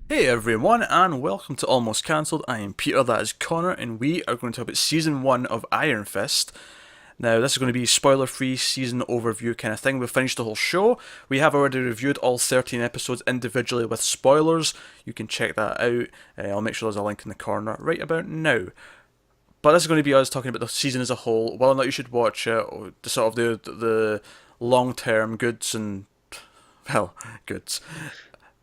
Hey everyone, and welcome to Almost Cancelled. I am Peter, that is Connor, and we are going to talk about Season 1 of Iron Fist. Now, this is going to be a spoiler-free season overview kind of thing. We've finished the whole show. We have already reviewed all 13 episodes individually with spoilers. You can check that out. I'll make sure there's a link in the corner right about now. But this is going to be us talking about the season as a whole, whether or not you should watch it, or the sort of the long-term goods and, well, goods.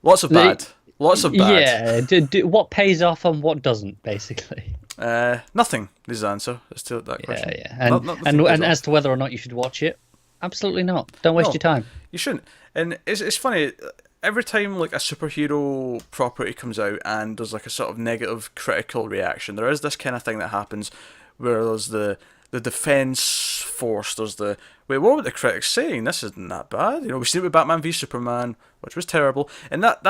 Lots of The, bad. Lots of bad. yeah, what pays off and what doesn't, basically. Nothing is the answer as to that Yeah, question. yeah. Nothing pays And off. as to whether or not you should watch it, absolutely not. Don't waste No, your time. you shouldn't. And it's funny. Every time like a superhero property comes out and there's like a sort of negative critical reaction, there is this kind of thing that happens where there's the defense force. There's the wait, what were the critics saying? This isn't that bad. You know, we've seen it with Batman v Superman, which was terrible, and that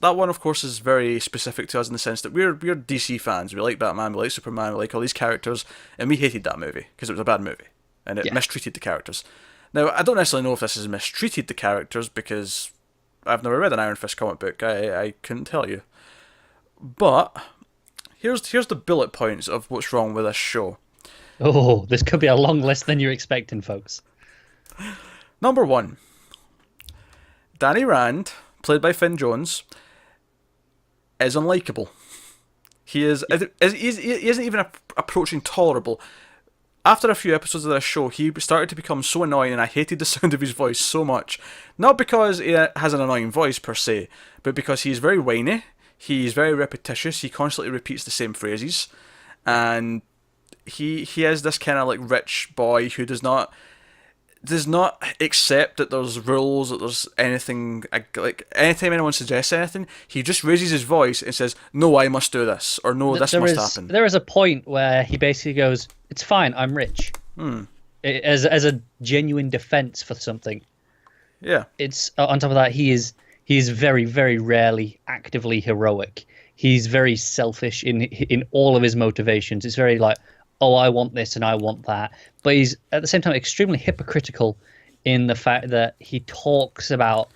one, of course, is very specific to us in the sense that we're DC fans. We like Batman, we like Superman, we like all these characters, and we hated that movie because it was a bad movie and it Yeah. mistreated the characters. Now, I don't necessarily know if this has mistreated the characters because I've never read an Iron Fist comic book. I couldn't tell you. But here's the bullet points of what's wrong with this show. Oh, this could be a long list than you're expecting, folks. Number one, Danny Rand, played by Finn Jones, is unlikable. He isn't even approaching tolerable. After a few episodes of this show, he started to become so annoying, and I hated the sound of his voice so much. Not because he has an annoying voice per se, but because he's very whiny, he's very repetitious, he constantly repeats the same phrases, and he is this kind of like rich boy who does not accept that there's rules, that there's anything like anytime anyone suggests anything, he just raises his voice and says, "No, I must do this," or "No, this There must is happen." there is a point where he basically goes, "It's fine, I'm rich," as a genuine defense for something. Yeah, It's on top of that, he is very, very rarely actively heroic. He's very selfish in all of his motivations. It's very like, oh, I want this and I want that, but he's at the same time extremely hypocritical in the fact that he talks about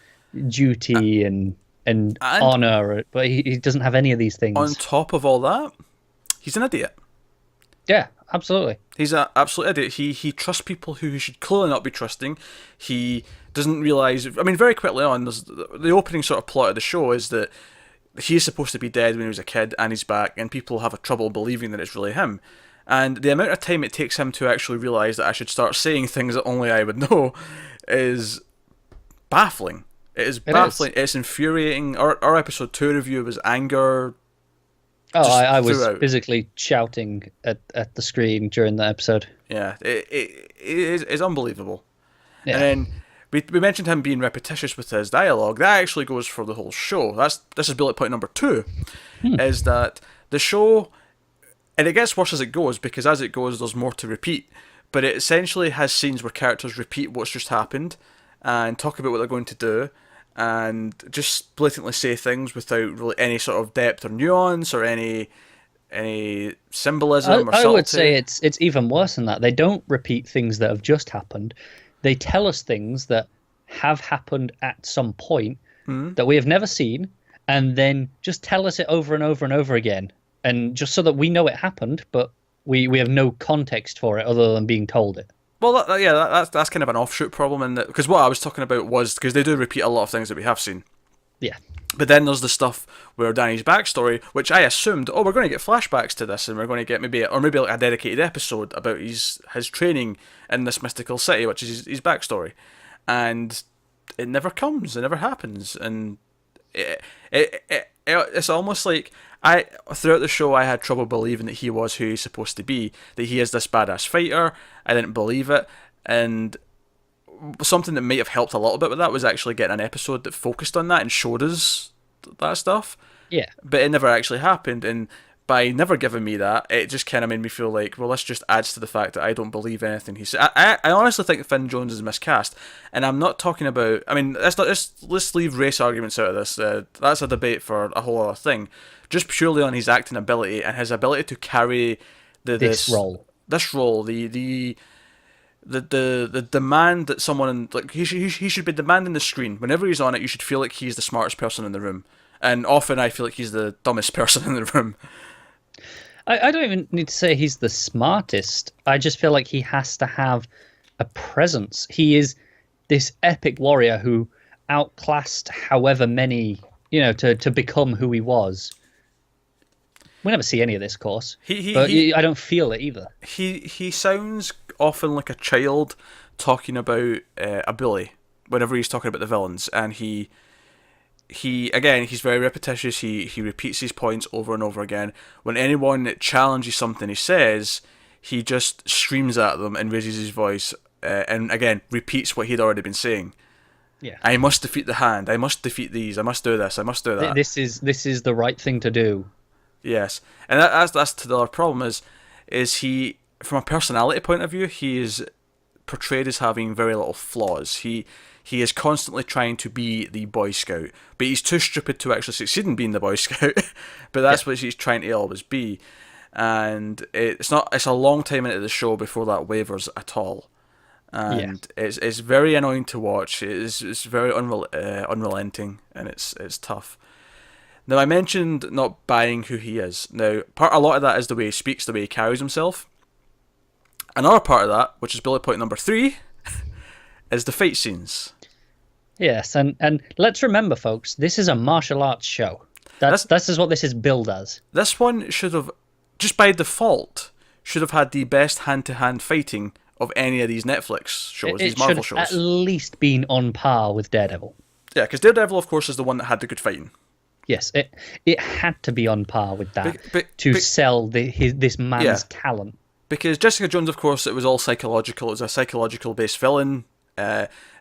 duty and and honor, but he doesn't have any of these on things. top of all that, he's an idiot. Yeah, absolutely. He's an absolute idiot. He trusts people who he should clearly not be trusting. He doesn't realize. I mean, very quickly on, there's the opening sort of plot of the show is that he's supposed to be dead when he was a kid, and he's back, and people have a trouble believing that it's really him. And the amount of time it takes him to actually realize that I should start saying things that only I would know is baffling. It is It is. baffling. It's infuriating. Our episode 2 review was anger Oh, just I was throughout. physically shouting at the screen during the episode. Yeah, it's unbelievable. And Yeah. then we mentioned him being repetitious with his dialogue. That actually goes for the whole show. This is bullet point number two, is that the show, and it gets worse as it goes because as it goes, there's more to repeat. But it essentially has scenes where characters repeat what's just happened and talk about what they're going to do, and just blatantly say things without really any sort of depth or nuance or any I, symbolism or I would say subtlety. it's even worse than that. They don't repeat things that have just happened. They tell us things that have happened at some point that we have never seen, and then just tell us it over and over and over again, and just so that we know it happened, but we have no context for it other than being told it. Well, that's kind of an offshoot problem in that because what I was talking about was because they do repeat a lot of things that we have seen. Yeah, But then there's the stuff where Danny's backstory, which I assumed, oh, we're going to get flashbacks to this, and we're going to get maybe like a dedicated episode about his training in this mystical city, which is his backstory, and it never comes, it never happens, and it's almost like I throughout the show I had trouble believing that he was who he's supposed to be, that he is this badass fighter. I didn't believe it, and something that might have helped a little bit with that was actually getting an episode that focused on that and showed us that stuff. yeah. But it never actually happened, and by never giving me that, it just kind of made me feel like, well, this just adds to the fact that I don't believe anything he said. I honestly think Finn Jones is miscast, and I'm not talking about. I mean, let's leave race arguments out of this. That's a debate for a whole other thing. Just purely on his acting ability and his ability to carry This role. this role, the demand that someone like he should be demanding the screen whenever he's on it. You should feel like he's the smartest person in the room, And often I feel like he's the dumbest person in the room. I don't even need to say he's the smartest. I just feel like he has to have a presence. He is this epic warrior who outclassed however many, to become who he was. We never see any of this, of course. I don't feel it either. He sounds often like a child talking about a bully whenever he's talking about the villains, and he again, he's very repetitious. He repeats his points over and over again. When anyone challenges something he says, he just screams at them and raises his voice, and again repeats what he'd already been saying. Yeah, I must defeat the Hand. I must defeat these. I must do this. I must do that. This is the right thing to do. Yes, and that's the other problem is he, from a personality point of view, he is portrayed as having very little flaws. He is constantly trying to be the Boy Scout, but he's too stupid to actually succeed in being the Boy Scout. But that's what he's trying to always be, and it's a long time into the show before that wavers at all, and it's very annoying to watch. It's very unrelenting, and it's tough. Now, I mentioned not buying who he is. Now, a lot of that is the way he speaks, the way he carries himself. Another part of that, which is bullet point number 3, is the fight scenes. Yes, and let's remember, folks, this is a martial arts show. This is what this is billed as. This one should have, just by default, should have had the best hand-to-hand fighting of any of these Netflix shows, these Marvel shows. It should at least been on par with Daredevil. Yeah, because Daredevil, of course, is the one that had the good fighting. Yes, it had to be on par with that to sell this man's talent. Because Jessica Jones, of course, it was all psychological. It was a psychological-based villain.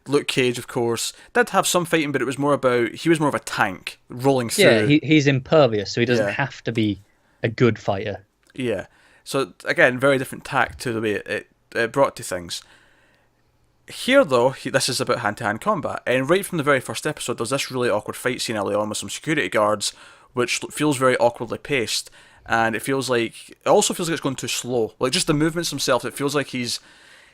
Luke Cage, of course, did have some fighting, but it was more about, he was more of a tank rolling through. Yeah, he's impervious, so he doesn't have to be a good fighter. Yeah. So, again, very different tact to the way it brought to things. Here, though, this is about hand-to-hand combat, and right from the very first episode, there's this really awkward fight scene early on with some security guards, which feels very awkwardly paced, and it also feels like it's going too slow. Like, just the movements themselves, it feels like he's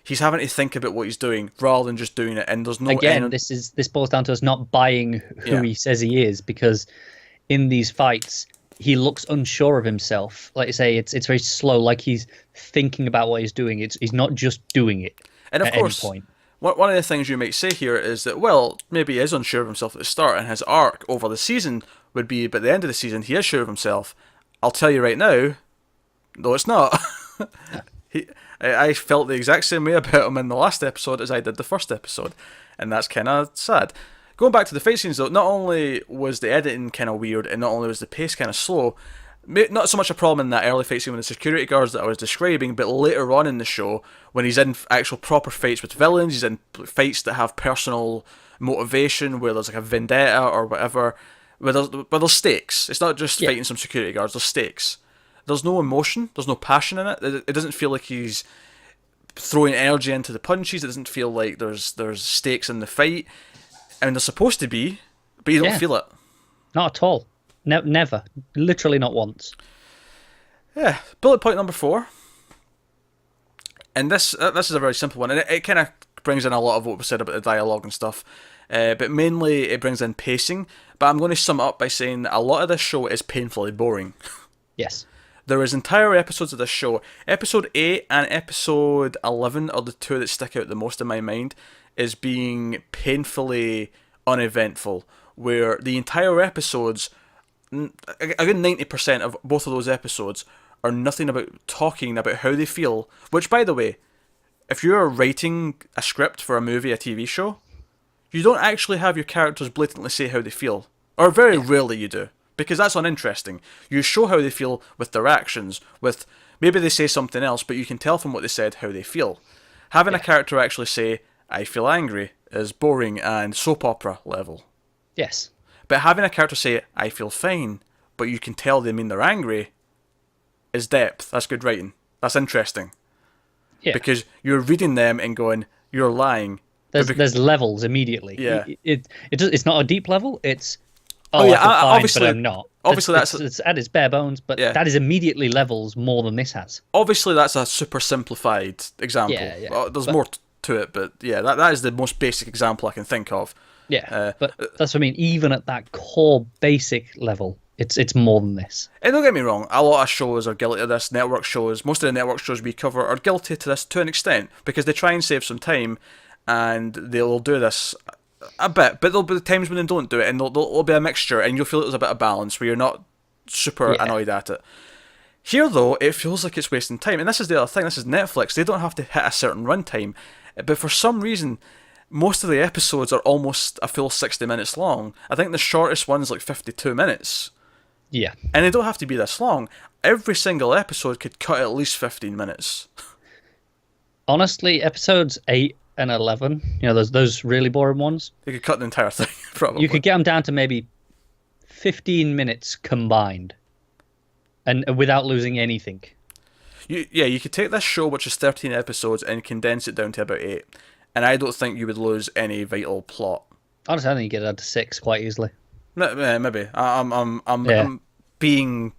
having to think about what he's doing rather than just doing it, and there's no... Again, this boils down to us not buying who he says he is, because in these fights, he looks unsure of himself. Like I say, it's very slow, like he's thinking about what he's doing. He's not just doing it and of at course, any point. One of the things you might say here is that, well, maybe he is unsure of himself at the start, and his arc over the season would be, by the end of the season, he is sure of himself. I'll tell you right now, no, it's not. I felt the exact same way about him in the last episode as I did the first episode, and that's kind of sad. Going back to the fight scenes, though, not only was the editing kind of weird, and not only was the pace kind of slow, not so much a problem in that early fight scene with the security guards that I was describing, but later on in the show, when he's in actual proper fights with villains, he's in fights that have personal motivation, where there's like a vendetta or whatever, where there's stakes. It's not just fighting some security guards, there's stakes. There's no emotion, there's no passion in it. It doesn't feel like he's throwing energy into the punches, it doesn't feel like there's stakes in the fight. I mean, they're supposed to be, but you don't feel it. Not at all. Never. Literally not once. Yeah. Bullet point number 4. And this is a very simple one. And it kind of brings in a lot of what was said about the dialogue and stuff. But mainly it brings in pacing. But I'm going to sum it up by saying that a lot of this show is painfully boring. Yes. There is entire episodes of this show. Episode 8 and episode 11 are the two that stick out the most in my mind as being painfully uneventful. Where the entire episodes... a good 90% of both of those episodes are nothing about talking about how they feel, which, by the way, if you're writing a script for a movie, a TV show, you don't actually have your characters blatantly say how they feel, or very rarely you do, because that's uninteresting. You show how they feel with their actions, with maybe they say something else, but you can tell from what they said how they feel. Having a character actually say, I feel angry, is boring and soap opera level. Yes. But having a character say, I feel fine, but you can tell they mean they're angry, is depth. That's good writing. That's interesting. Yeah. Because you're reading them and going, you're lying. There's levels immediately. Yeah. It's not a deep level. It's, I feel fine, obviously, but I'm not. Obviously, it's at its bare bones, but that is immediately levels more than this has. Obviously, that's a super simplified example. Yeah. There's more to it, but yeah, that is the most basic example I can think of. Yeah, but that's what I mean. Even at that core basic level, it's more than this. And don't get me wrong, a lot of shows are guilty of this. Network shows, most of the network shows we cover are guilty to this to an extent because they try and save some time, and they'll do this a bit, but there'll be times when they don't do it, and there'll be a mixture, and you'll feel there's a bit of balance where you're not super annoyed at it. Here, though, it feels like it's wasting time, and this is the other thing. This is Netflix. They don't have to hit a certain runtime, but for some reason, most of the episodes are almost a full 60 minutes long. I think the shortest one's like 52 minutes. Yeah. And they don't have to be this long. Every single episode could cut at least 15 minutes. Honestly, episodes 8 and 11, you know, those really boring ones, They could cut the entire thing, probably. you could get them down to maybe 15 minutes combined, and without losing anything. You could take this show, which is 13 episodes, and condense it down to about 8. And I don't think you would lose any vital plot. Honestly, I think you get it down to 6 quite easily. Maybe. I'm being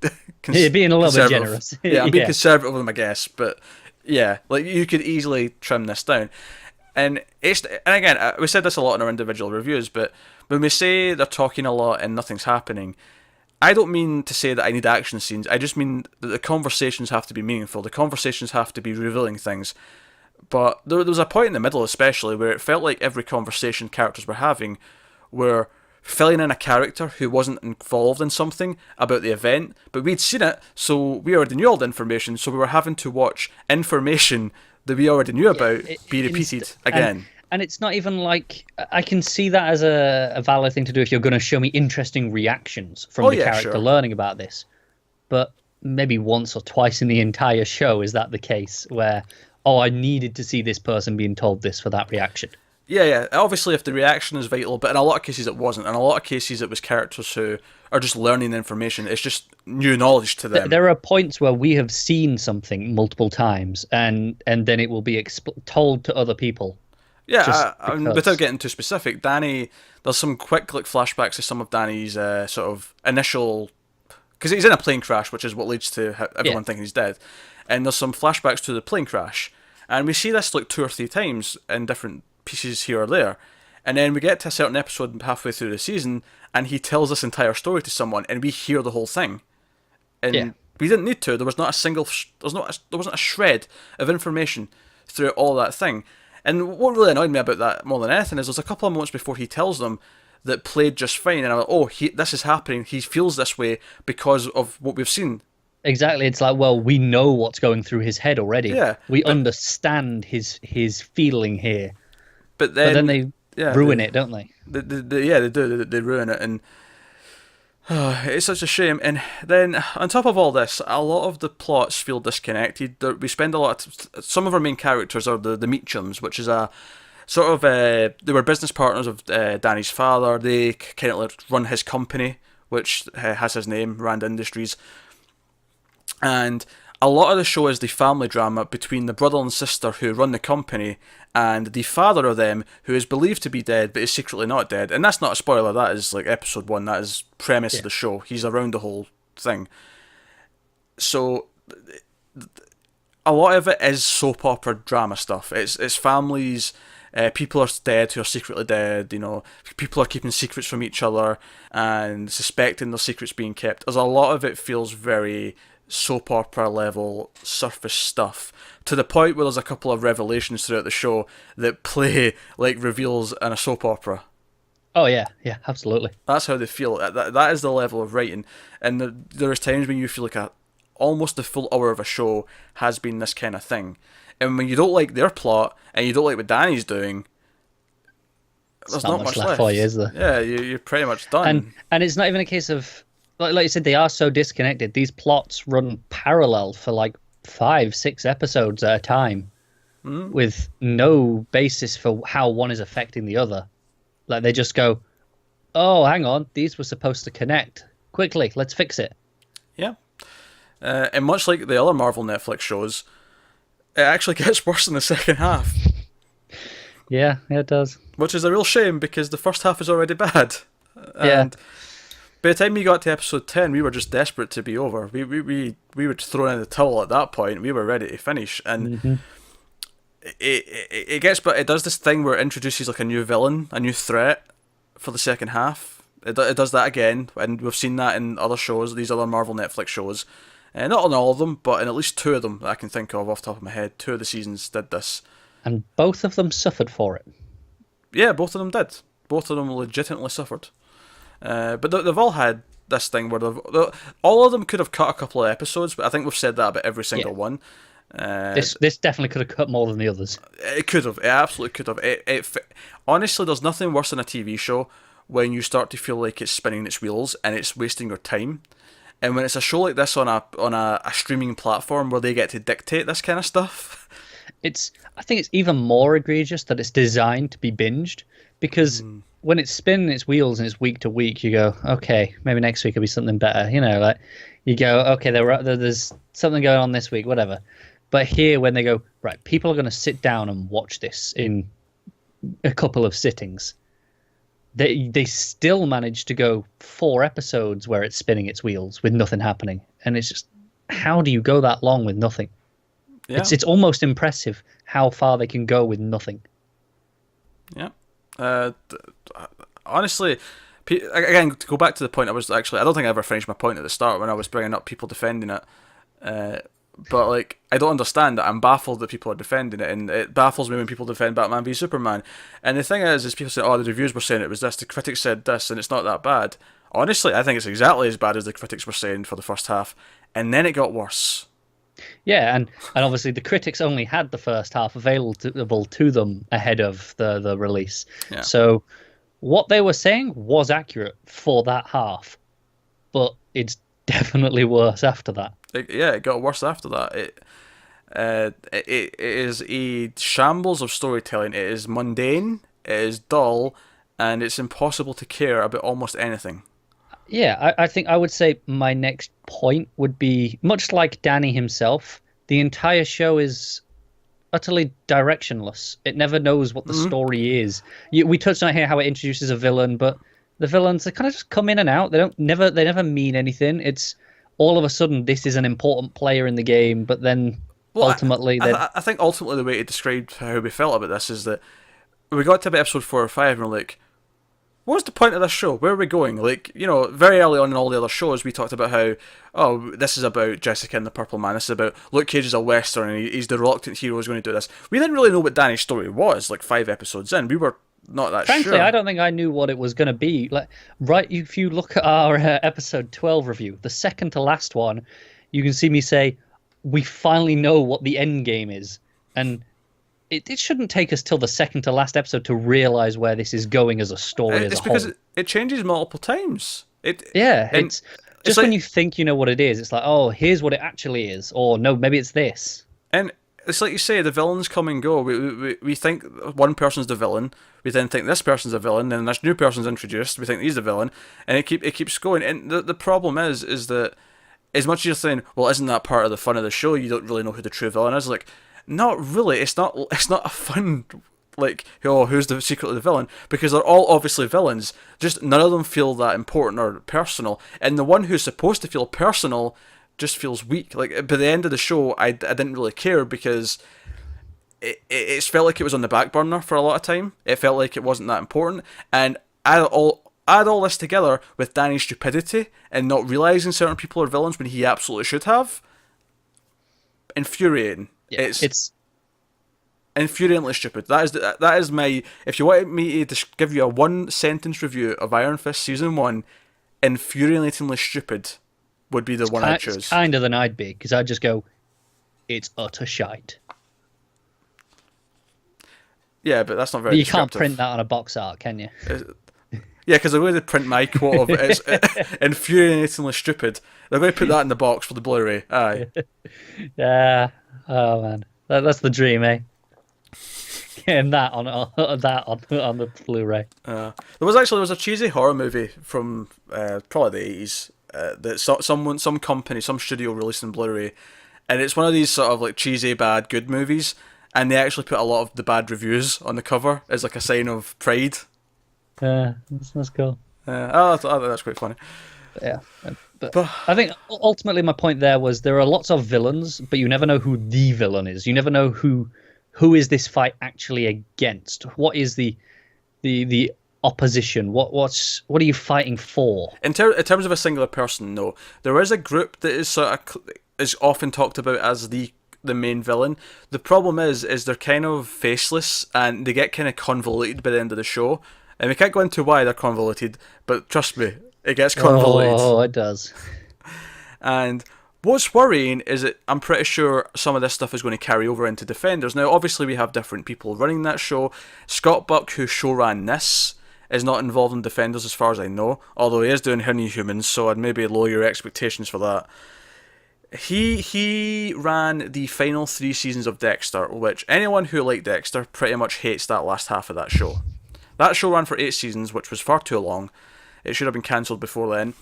You're being a little bit conservative. generous. Yeah, I'm being conservative with my guess, but yeah, like you could easily trim this down. And again, we said this a lot in our individual reviews, but when we say they're talking a lot and nothing's happening, I don't mean to say that I need action scenes. I just mean that the conversations have to be meaningful. The conversations have to be revealing things. But there was a point in the middle, especially, where it felt like every conversation characters were having were filling in a character who wasn't involved in something about the event, but we'd seen it, so we already knew all the information, so we were having to watch information that we already knew about be repeated again. And it's not even like, I can see that as a valid thing to do if you're going to show me interesting reactions from the character learning about this. But maybe once or twice in the entire show is that the case, where, oh, I needed to see this person being told this for that reaction. Yeah. Obviously, if the reaction is vital, but in a lot of cases it wasn't. In a lot of cases it was characters who are just learning information. It's just new knowledge to them. There are points where we have seen something multiple times, and then it will be told to other people. Yeah, without getting too specific, Danny, there's some quick flashbacks to some of Danny's sort of initial... Because he's in a plane crash, which is what leads to everyone thinking he's dead. And there's some flashbacks to the plane crash. And we see this like 2 or 3 times in different pieces here or there. And then we get to a certain episode halfway through the season, and he tells this entire story to someone, and we hear the whole thing. And we didn't need to. There was not a single... there wasn't a shred of information throughout all that thing. And what really annoyed me about that more than anything is there's a couple of moments before he tells them that played just fine, and I'm like, oh, this is happening. He feels this way because of what we've seen. Exactly. It's like, well, we know what's going through his head already. Yeah, we understand his feeling here. But then they ruin it, don't they? They do. They ruin it, and it's such a shame. And then on top of all this, a lot of the plots feel disconnected. We spend a lot. Some of our main characters are the Meachums, which is a sort of they were business partners of Danny's father. They kind of like run his company, which has his name, Rand Industries. And a lot of the show is the family drama between the brother and sister who run the company and the father of them, who is believed to be dead but is secretly not dead. And that's not a spoiler, that is like episode 1, that is premise of the show. He's around the whole thing. So a lot of it is soap opera drama stuff. It's families, people are dead who are secretly dead, you know, people are keeping secrets from each other and suspecting their secrets being kept. There's a lot of it feels very soap opera level surface stuff, to the point where there's a couple of revelations throughout the show that play like reveals in a soap opera. Oh yeah, absolutely. That's how they feel. That is the level of writing, and there is times when you feel like almost the full hour of a show has been this kind of thing. And when you don't like their plot and you don't like what Danny's doing, there's not much left for you, is there? Yeah, you're pretty much done. And it's not even a case of, like you said, they are so disconnected. These plots run parallel for like 5-6 episodes at a time, with no basis for how one is affecting the other. Like they just go, oh, hang on, these were supposed to connect. Quickly, let's fix it. Yeah. And much like the other Marvel Netflix shows, it actually gets worse in the second half. Yeah, it does. Which is a real shame, because the first half is already bad. And by the time we got to episode 10, we were just desperate to be over. We were throwing in the towel at that point. We were ready to finish. And it gets, but it does this thing where it introduces like a new villain, a new threat for the second half. It does that again, and we've seen that in other shows, these other Marvel Netflix shows. Not in all of them, but in at least two of them that I can think of off the top of my head. Two of the seasons did this. And both of them suffered for it. Yeah, both of them did. Both of them legitimately suffered. But they've all had this thing where all of them could have cut a couple of episodes, but I think we've said that about every single one. This definitely could have cut more than the others. It could have. It absolutely could have. Honestly, there's nothing worse than a TV show when you start to feel like it's spinning its wheels and it's wasting your time. And when it's a show like this on a streaming platform where they get to dictate this kind of stuff, I think it's even more egregious that it's designed to be binged, because when it's spinning its wheels and it's week to week, you go, okay, maybe next week will be something better. Like you go, okay, there's something going on this week, whatever. But here, when they go, right, people are going to sit down and watch this in a couple of sittings, they still manage to go 4 episodes where it's spinning its wheels with nothing happening. And it's just, how do you go that long with nothing? Yeah. It's almost impressive how far they can go with nothing. Yeah. Honestly, again, to go back to the point, I don't think I ever finished my point at the start when I was bringing up people defending it. But like, I don't understand it. I'm baffled that people are defending it, and it baffles me when people defend Batman v Superman. And the thing is people say, "Oh, the reviews were saying it was this, the critics said this, and it's not that bad." Honestly, I think it's exactly as bad as the critics were saying for the first half, and then it got worse. Yeah, and obviously the critics only had the first half available to them ahead of the release. Yeah. So what they were saying was accurate for that half, but it's definitely worse after that. It got worse after that. It is a shambles of storytelling. It is mundane, it is dull, and it's impossible to care about almost anything. Yeah, I think I would say my next point would be, much like Danny himself, the entire show is utterly directionless. It never knows what the story is. We touched on here how it introduces a villain, but the villains, they kind of just come in and out. They never mean anything. It's all of a sudden this is an important player in the game, but then ultimately... I think ultimately the way to describe how we felt about this is that we got to about episode 4 or 5 and we're like, what's the point of this show? Where are we going? Like, very early on in all the other shows, we talked about how, this is about Jessica and the Purple Man. This is about Luke Cage is a Western and he's the reluctant hero who's going to do this. We didn't really know what Danny's story was, like 5 episodes in. We were not that Frankly, sure. I don't think I knew what it was going to be. Like, right, if you look at our episode 12 review, the second to last one, you can see me say, we finally know what the end game is. And it shouldn't take us till the second to last episode to realize where this is going as a story as a whole. It's because it changes multiple times. It's just when you think you know what it is, it's like, oh, here's what it actually is. Or no, maybe it's this. And it's like you say, the villains come and go. We think one person's the villain. We then think this person's a villain. Then this new person's introduced. We think he's the villain. And it keeps going. And the problem is that as much as you're saying, well, isn't that part of the fun of the show? You don't really know who the true villain is. Like, not really. It's not a fun, like, who's the secretly the villain? Because they're all obviously villains. Just none of them feel that important or personal. And the one who's supposed to feel personal just feels weak. Like, by the end of the show, I didn't really care because it felt like it was on the back burner for a lot of time. It felt like it wasn't that important. And add all this together with Danny's stupidity and not realizing certain people are villains when he absolutely should have. Infuriating. Yeah, it's infuriatingly stupid. That is my. If you want me to give you a 1-sentence review of Iron Fist season 1, infuriatingly stupid would be the one I choose. It's kinder than I'd be, because I'd just go, it's utter shite. Yeah, but that's not very. You can't print that on a box art, can you? Yeah, because they're going to print my quote of it's infuriatingly stupid. They're going to put that in the box for the Blu-ray. Aye. Yeah. Oh man, that's the dream, eh? Getting that on the Blu-ray. There was a cheesy horror movie from probably the 80s that some company, some studio released in Blu-ray, and it's one of these sort of like cheesy bad good movies, and they actually put a lot of the bad reviews on the cover as like a sign of pride. Yeah, that's cool. That's quite funny. Yeah, but I think ultimately my point there was there are lots of villains, but you never know who the villain is. You never know who who is this fight actually against? What is the opposition? What are you fighting for? In terms of a singular person, no. There is a group that is sort of is often talked about as the main villain. The problem is they're kind of faceless and they get kind of convoluted by the end of the show. And we can't go into why they're convoluted, but trust me, it gets convoluted. Oh, it does. And what's worrying is that I'm pretty sure some of this stuff is going to carry over into Defenders. Now, obviously, we have different people running that show. Scott Buck, who showran this, is not involved in Defenders as far as I know, although he is doing Inhumans, so I'd maybe lower your expectations for that. He ran the final 3 seasons of Dexter, which anyone who liked Dexter pretty much hates that last half of that show. That show ran for 8 seasons, which was far too long. It should have been cancelled before then.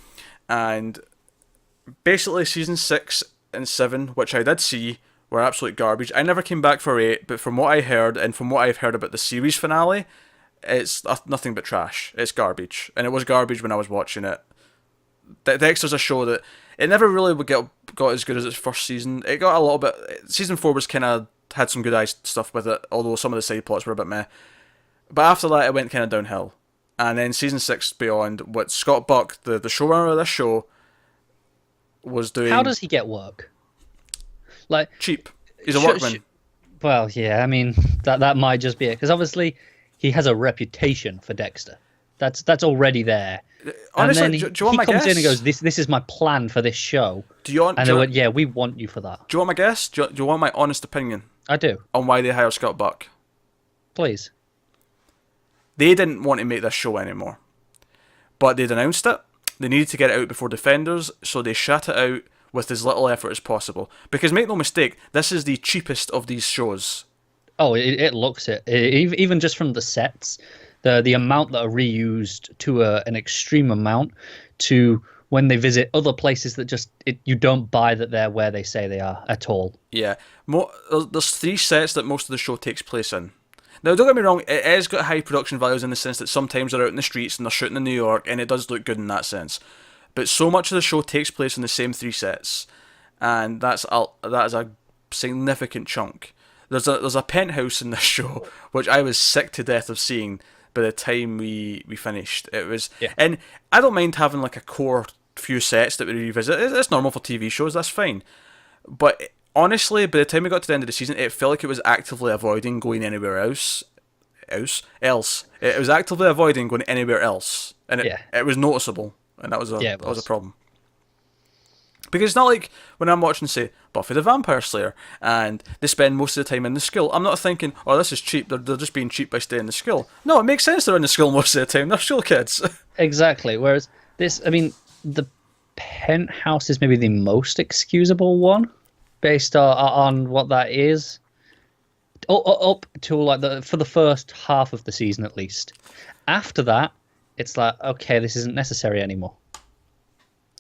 And basically season 6 and 7, which I did see, were absolute garbage. I never came back for 8, but from what I heard, and from what I've heard about the series finale, it's nothing but trash. It's garbage. And it was garbage when I was watching it. Dexter's a show that it never really got as good as its first season. It got a little bit. Season 4 was kind of had some good stuff with it, although some of the side plots were a bit meh. But after that, it went kind of downhill. And then season 6 beyond, what Scott Buck, the showrunner of this show, was doing. How does he get work? Like cheap. He's a workman. Well, yeah. I mean, that might just be it, because obviously he has a reputation for Dexter. That's already there. Honestly, and then do you want my guess? He comes in and goes, "This is my plan for this show." And they went, "Yeah, we want you for that." Do you want my guess? Do you want my honest opinion? I do. On why they hired Scott Buck? Please. They didn't want to make this show anymore, but they'd announced it. They needed to get it out before Defenders, so they shut it out with as little effort as possible. Because make no mistake, this is the cheapest of these shows. Oh, it looks it. Even just from the sets, the amount that are reused to an extreme amount, to when they visit other places that you don't buy that they're where they say they are at all. Yeah, there's 3 sets that most of the show takes place in. Now, don't get me wrong, it has got high production values in the sense that sometimes they're out in the streets and they're shooting in New York, and it does look good in that sense. But so much of the show takes place in the same 3 sets, and that is a significant chunk. There's a penthouse in this show, which I was sick to death of seeing by the time we finished. It was, yeah. And I don't mind having like a core few sets that we revisit. It's normal for TV shows, that's fine. But honestly, by the time we got to the end of the season, it felt like it was actively avoiding going anywhere else. It was actively avoiding going anywhere else, and it was noticeable, and that was a problem. Because it's not like when I'm watching, say, Buffy the Vampire Slayer, and they spend most of the time in the school. I'm not thinking, oh, this is cheap. They're just being cheap by staying in the school. No, it makes sense they're in the school most of the time. They're school kids. Exactly. Whereas this, I mean, the penthouse is maybe the most excusable one, based on what that is. Up to like for the first half of the season at least. After that, it's like, okay, this isn't necessary anymore.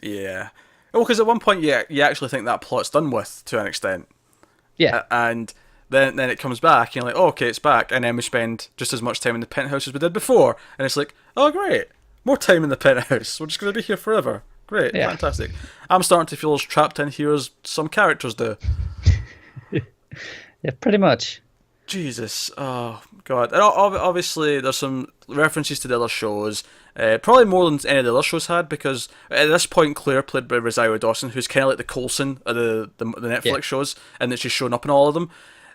Yeah. Well, because at one point you actually think that plot's done with to an extent. Yeah. And then it comes back and you're like, oh, okay, it's back. And then we spend just as much time in the penthouse as we did before. And it's like, oh, great. More time in the penthouse. We're just going to be here forever. Great. Yeah. Fantastic. I'm starting to feel as trapped in here as some characters do. Yeah, pretty much. Jesus. Oh, God. And obviously, there's some references to the other shows. Probably more than any of the other shows had, because at this point, Claire, played by Rosario Dawson, who's kind of like the Coulson of the Netflix shows, and that she's shown up in all of them.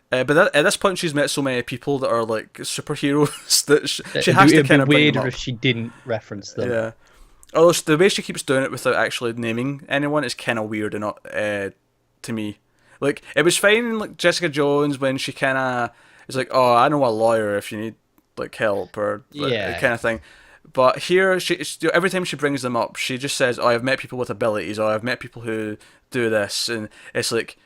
But at this point, she's met so many people that are like superheroes that she has to kind of bring them up. It'd be weirder if she didn't reference them. Yeah. Although the way she keeps doing it without actually naming anyone is kind of weird and to me. Like, it was fine in like Jessica Jones when she kind of is like, oh, I know a lawyer if you need like help or kind of thing. But here, every time she brings them up, she just says, oh, I've met people with abilities, or I've met people who do this, and it's like,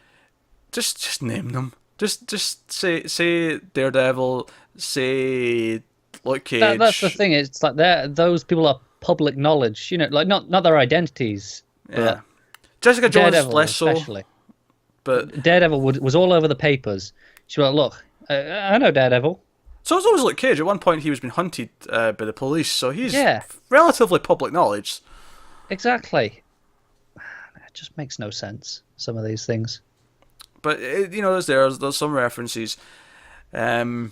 just name them. Just say Daredevil, say Luke Cage. That's the thing. It's like those people are public knowledge. You know, like not their identities. Yeah. Jessica Jones Daredevil less especially. So. But Daredevil was all over the papers. She was like, look, I know Daredevil. So it's always Luke Cage. At one point, he was being hunted by the police, so he's relatively public knowledge. Exactly. It just makes no sense, some of these things. But, there's some references. But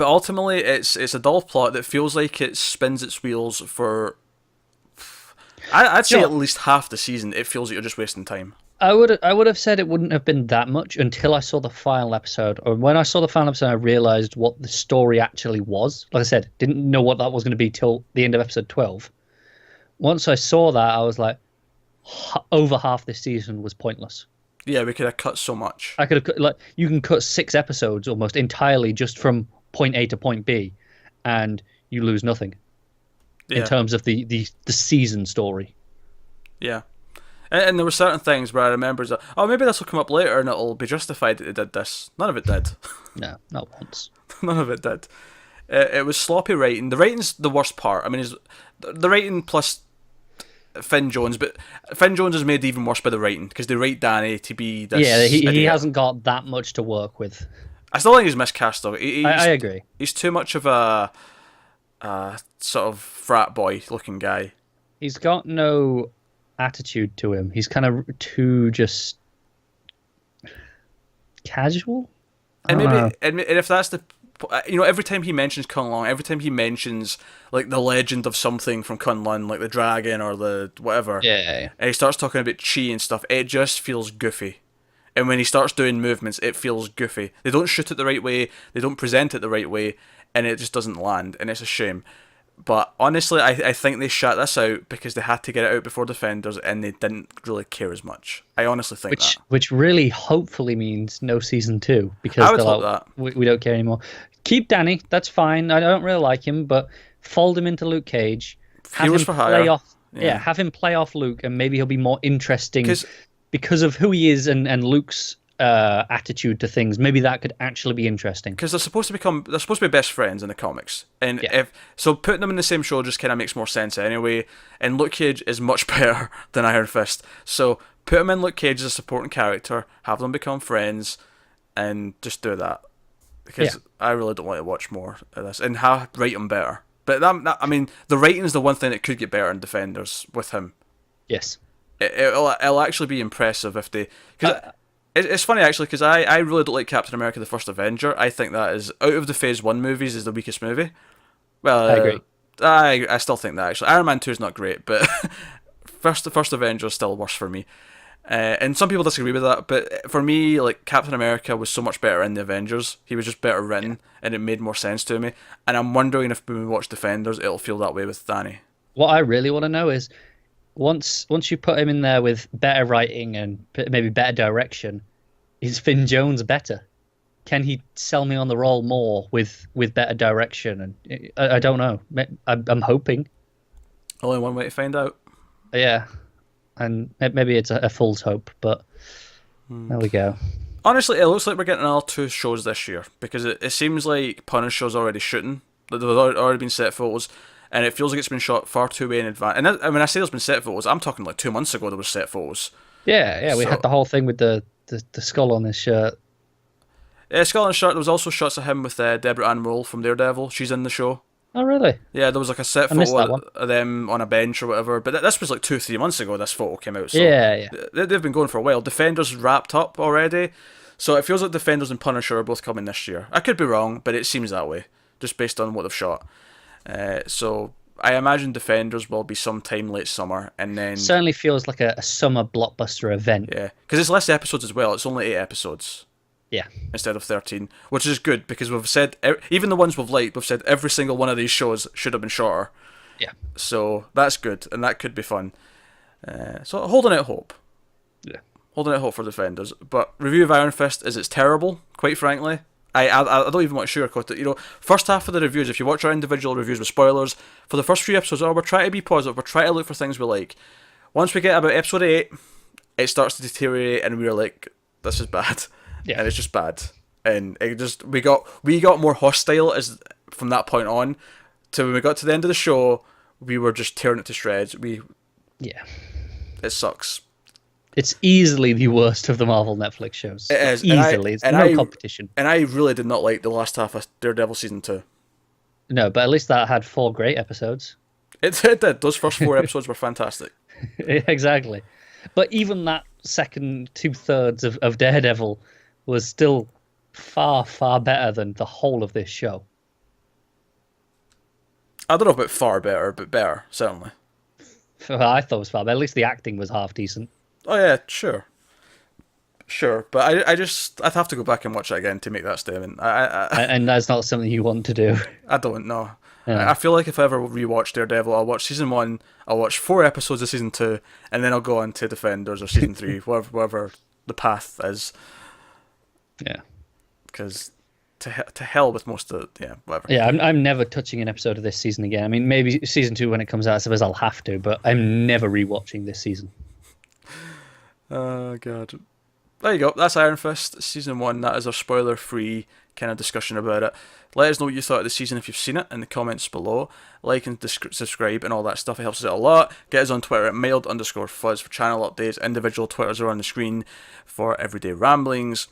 ultimately, it's a dull plot that feels like it spins its wheels for. I'd say No. at least half the season. It feels like you're just wasting time. I would have said it wouldn't have been that much until I saw the final episode. Or when I saw the final episode, I realized what the story actually was. Like I said, didn't know what that was going to be till the end of episode 12. Once I saw that, I was like, over half this season was pointless. Yeah, we could have cut so much. I could have like you can cut 6 episodes almost entirely just from point A to point B, and you lose nothing in Yeah, terms of the season story. yeah. And there were certain things where I remember, oh, maybe this will come up later and it'll be justified that they did this. None of it did. No, not once. None of it did. It was sloppy writing. The writing's the worst part. I mean, the writing plus Finn Jones, but Finn Jones is made even worse by the writing because they write Danny to be this. Yeah, he idiot. hasn't got that much to work with. I still think he's miscast though. I agree. He's too much of a sort of frat boy looking guy. He's got no attitude to him. He's kind of too just casual. And I don't know. maybe, and if that's the, every time he mentions Kunlun, every time he mentions like the legend of something from Kunlun, like the dragon or the whatever, Yeah. and he starts talking about chi and stuff, it just feels goofy. And when he starts doing movements, it feels goofy. They don't shoot it the right way, they don't present it the right way, and it just doesn't land, and it's a shame. But honestly, I think they shut this out because they had to get it out before Defenders, and they didn't really care as much. I honestly think that. Which really hopefully means no season 2 because I would they're hope like, that. we don't care anymore. Keep Danny, that's fine. I don't really like him, but fold him into Luke Cage. Have Heroes him for play hire. off. Yeah. Yeah, have him play off Luke, and maybe he'll be more interesting 'Cause- because of who he is and Luke's attitude to things. Maybe that could actually be interesting. Because they're supposed to be best friends in the comics, and Yeah. if so, putting them in the same show just kind of makes more sense anyway. And Luke Cage is much better than Iron Fist, so put him in Luke Cage as a supporting character, have them become friends, and just do that. Because Yeah. I really don't want to watch more of this, and write him better. But I mean, the writing is the one thing that could get better in Defenders with him. Yes. It'll actually be impressive if they. Cause it's funny actually because I really don't like Captain America: The First Avenger. I think that is out of the Phase 1 movies is the weakest movie. Well, I agree. I still think that actually. Iron Man 2 is not great, but the First Avenger is still worse for me. And some people disagree with that, but for me, like Captain America was so much better in the Avengers. He was just better written, and it made more sense to me. And I'm wondering if when we watch Defenders, it'll feel that way with Danny. What I really want to know is once you put him in there with better writing and maybe better direction, is Finn Jones better? Can he sell me on the role more with better direction? And I don't know. I'm hoping. Only one way to find out. Yeah, and maybe it's a fool's hope, but there we go. Honestly, it looks like we're getting another 2 shows this year because it seems like Punisher's already shooting. There's already been set photos, and it feels like it's been shot far too way in advance. And when I say there's been set photos, I'm talking like 2 months ago there was set photos. Yeah, we So- had the whole thing with the skull on his shirt. Skull and Shirt, there was also shots of him with Deborah Ann Woll from Daredevil. She's in the show. Oh, really? Yeah, there was like a set I missed that photo one. of them on a bench or whatever. But this was like 2-3 months ago this photo came out. So Yeah. they've been going for a while. Defenders wrapped up already. So it feels like Defenders and Punisher are both coming this year. I could be wrong, but it seems that way, just based on what they've shot. So I imagine Defenders will be sometime late summer, and then Certainly feels like a summer blockbuster event. yeah, because it's less episodes as well. It's only 8 episodes Yeah. instead of 13, which is good because we've said even the ones we've liked, we've said every single one of these shows should have been shorter. Yeah. So that's good, and that could be fun. So holding out hope. Yeah. Holding out hope for Defenders. But review of Iron Fist is it's terrible, quite frankly. I don't even want to sugarcoat it. First half of the reviews, if you watch our individual reviews with spoilers, for the first few episodes, we're trying to be positive, we're trying to look for things we like. Once we get about episode 8, it starts to deteriorate, and we're like, this is bad. Yeah. And it's just bad. And it just we got more hostile as from that point on. To when we got to the end of the show, we were just tearing it to shreds. Yeah. It sucks. It's easily the worst of the Marvel Netflix shows. It is. Easily. It's no competition. And I really did not like the last half of Daredevil season 2. No, but at least that had 4 great episodes. It did. Those first 4 episodes were fantastic. Exactly. But even that second 2/3 of Daredevil was still far, far better than the whole of this show. I don't know about far better, but better, certainly. Well, I thought it was far better. At least the acting was half decent. Oh yeah, sure. Sure, but I'd have to go back and watch it again to make that statement. And that's not something you want to do. I don't know. Yeah. I feel like if I ever rewatch Daredevil, I'll watch season 1, I'll watch 4 episodes of season 2, and then I'll go on to Defenders or season 3, whatever the path is. Yeah. Because to hell with most of whatever. Yeah, I'm never touching an episode of this season again. I mean, maybe season 2 when it comes out, I suppose I'll have to, but I'm never rewatching this season. Oh god. There you go. That's Iron Fist season 1. That is our spoiler-free kind of discussion about it. Let us know what you thought of the season if you've seen it in the comments below. Like and subscribe and all that stuff. It helps us out a lot. Get us on Twitter at mailed_fuzz for channel updates. Individual Twitters are on the screen for everyday ramblings.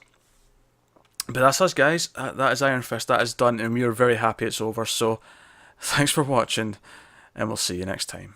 But that's us, guys. That is Iron Fist. That is done, and we are very happy it's over. So, thanks for watching, and we'll see you next time.